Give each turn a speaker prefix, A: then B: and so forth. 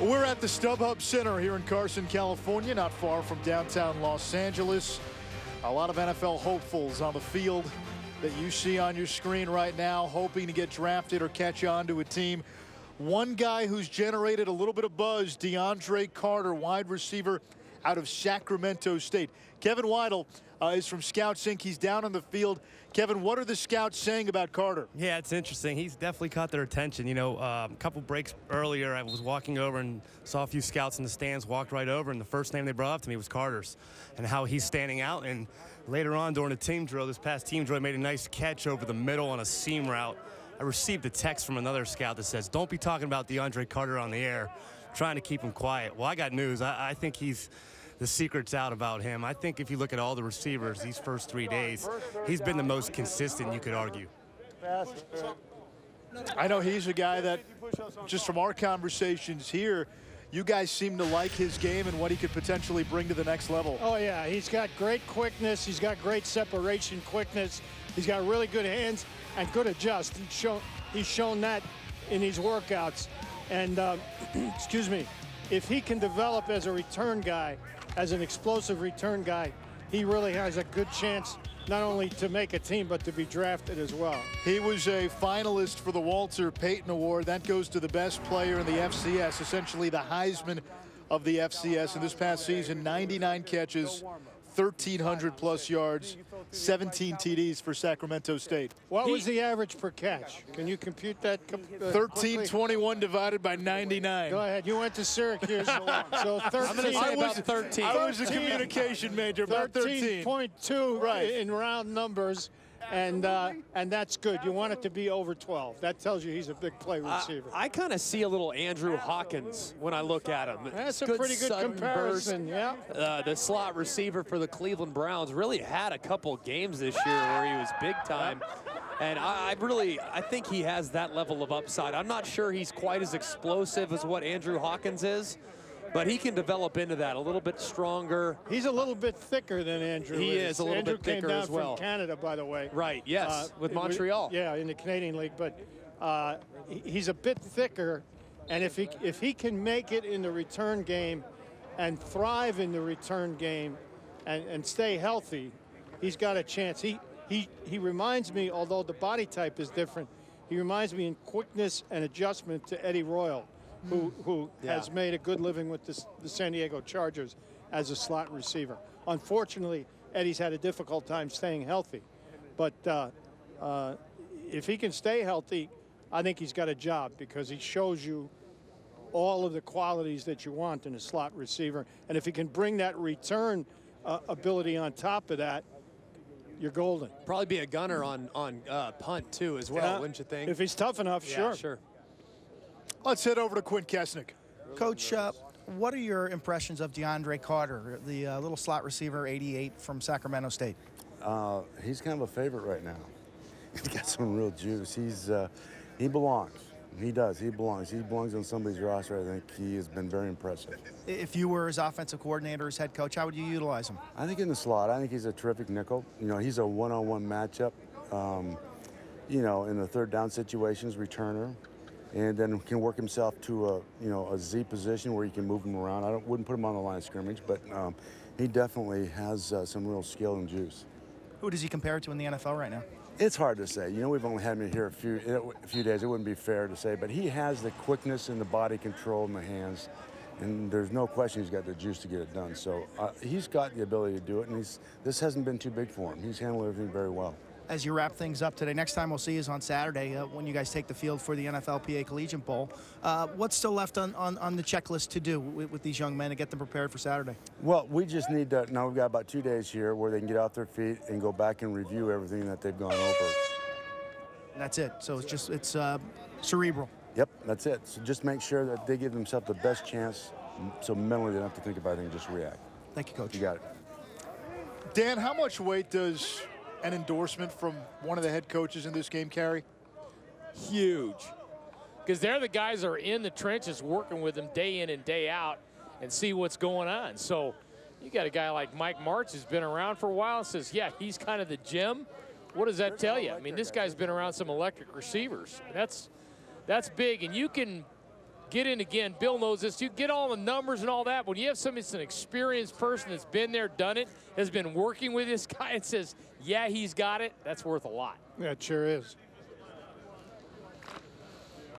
A: We're at the StubHub Center here in Carson, California, not far from downtown Los Angeles. A lot of NFL hopefuls on the field that you see on your screen right now, hoping to get drafted or catch on to a team. One guy who's generated a little bit of buzz, DeAndre Carter, wide receiver out of Sacramento State. Kevin Weidel is from Scouts Inc. He's down on the field. Kevin, what are the scouts saying about Carter?
B: Yeah, it's interesting. He's definitely caught their attention. You know, a couple breaks earlier, I was walking over and saw a few scouts in the stands, walked right over, and the first name they brought up to me was Carter's and how he's standing out. And later on during the team drill, this past team drill, he made a nice catch over the middle on a seam route. I received a text from another scout that says, don't be talking about DeAndre Carter on the air, trying to keep him quiet. Well, I got news. I think the secret's out about him. I think if you look at all the receivers these first 3 days, he's been the most consistent, you could argue.
A: I know he's a guy that, just from our conversations here, you guys seem to like his game and what he could potentially bring to the next level.
C: Oh, yeah. He's got great quickness. He's got great separation quickness. He's got really good hands and good adjust. He's shown that in these workouts. And, excuse me, if he can develop as a return guy, as an explosive return guy, he really has a good chance not only to make a team, but to be drafted as well.
A: He was a finalist for the Walter Payton Award. That goes to the best player in the FCS, essentially the Heisman of the FCS. In this past season, 99 catches, 1,300 plus yards, 17 TDs for Sacramento State.
C: What was the average per catch? Can you compute that?
A: 1321 divided by 99.
C: Go ahead. You went to Syracuse. So 13.
B: I'm going to say about 13.
A: I was a communication major, about 13.
C: 13.2
A: right.
C: in round numbers. And that's good. You want it to be over 12. That tells you he's a big play receiver.
D: I kind of see a little Andrew Hawkins when I look at him.
C: That's a pretty good comparison,
D: burst.
C: yeah.
D: The slot receiver for the Cleveland Browns really had a couple games this year where he was big time. And I think he has that level of upside. I'm not sure he's quite as explosive as what Andrew Hawkins is, but he can develop into that a little bit stronger.
C: He's a little bit thicker than Andrew.
D: He is a little
C: Andrew
D: bit thicker
C: came down
D: as well.
C: From Canada, by the way.
D: Right, yes, with Montreal.
C: Yeah, in the Canadian League, but he's a bit thicker, and if he can make it in the return game and thrive in the return game and stay healthy, he's got a chance. He reminds me, although the body type is different, he reminds me in quickness and adjustment to Eddie Royal, who has made a good living with the San Diego Chargers as a slot receiver. Unfortunately, Eddie's had a difficult time staying healthy. But if he can stay healthy, I think he's got a job because he shows you all of the qualities that you want in a slot receiver. And if he can bring that return ability on top of that, you're golden.
D: Probably be a gunner on punt, too, as well, wouldn't you think?
C: If he's tough enough,
D: yeah,
C: sure.
A: Let's head over to Quinn Kesnick.
E: Coach, what are your impressions of DeAndre Carter, the little slot receiver, 88 from Sacramento State?
F: He's kind of a favorite right now. He's got some real juice. He belongs. He does. He belongs. He belongs on somebody's roster. I think he has been very impressive.
E: If you were his offensive coordinator, his head coach, how would you utilize him?
F: I think in the slot. I think he's a terrific nickel. You know, he's a one-on-one matchup. You know, in the third down situations, returner, and then can work himself to a Z position where he can move him around. I wouldn't put him on the line of scrimmage, but he definitely has some real skill and juice.
E: Who does he compare to in the NFL right now?
F: It's hard to say. You know, we've only had him here a few days. It wouldn't be fair to say, but he has the quickness and the body control in the hands, and there's no question he's got the juice to get it done. So he's got the ability to do it, and this hasn't been too big for him. He's handled everything very well.
E: As you wrap things up today, next time we'll see is on Saturday when you guys take the field for the NFLPA Collegiate Bowl. What's still left on the checklist to do with these young men to get them prepared for Saturday?
F: Well, we just need to, now we've got about 2 days here where they can get off their feet and go back and review everything that they've gone over.
E: And that's it. So it's cerebral.
F: Yep, that's it. So just make sure that they give themselves the best chance so mentally they don't have to think about anything, just react.
E: Thank you, Coach.
F: You got it.
A: Dan, how much weight does an endorsement from one of the head coaches in this game carry?
G: Huge. Because they're the guys that are in the trenches working with them day in and day out and see what's going on. So you got a guy like Mike Martz who's been around for a while and says, yeah, he's kind of the gem. What does that tell you? I mean, this guy's been around some electric receivers. That's big. And you can get in again. Bill knows this. You get all the numbers and all that. When you have somebody that's an experienced person that's been there, done it, has been working with this guy and says, yeah, he's got it, that's worth a lot.
C: Yeah, it sure is.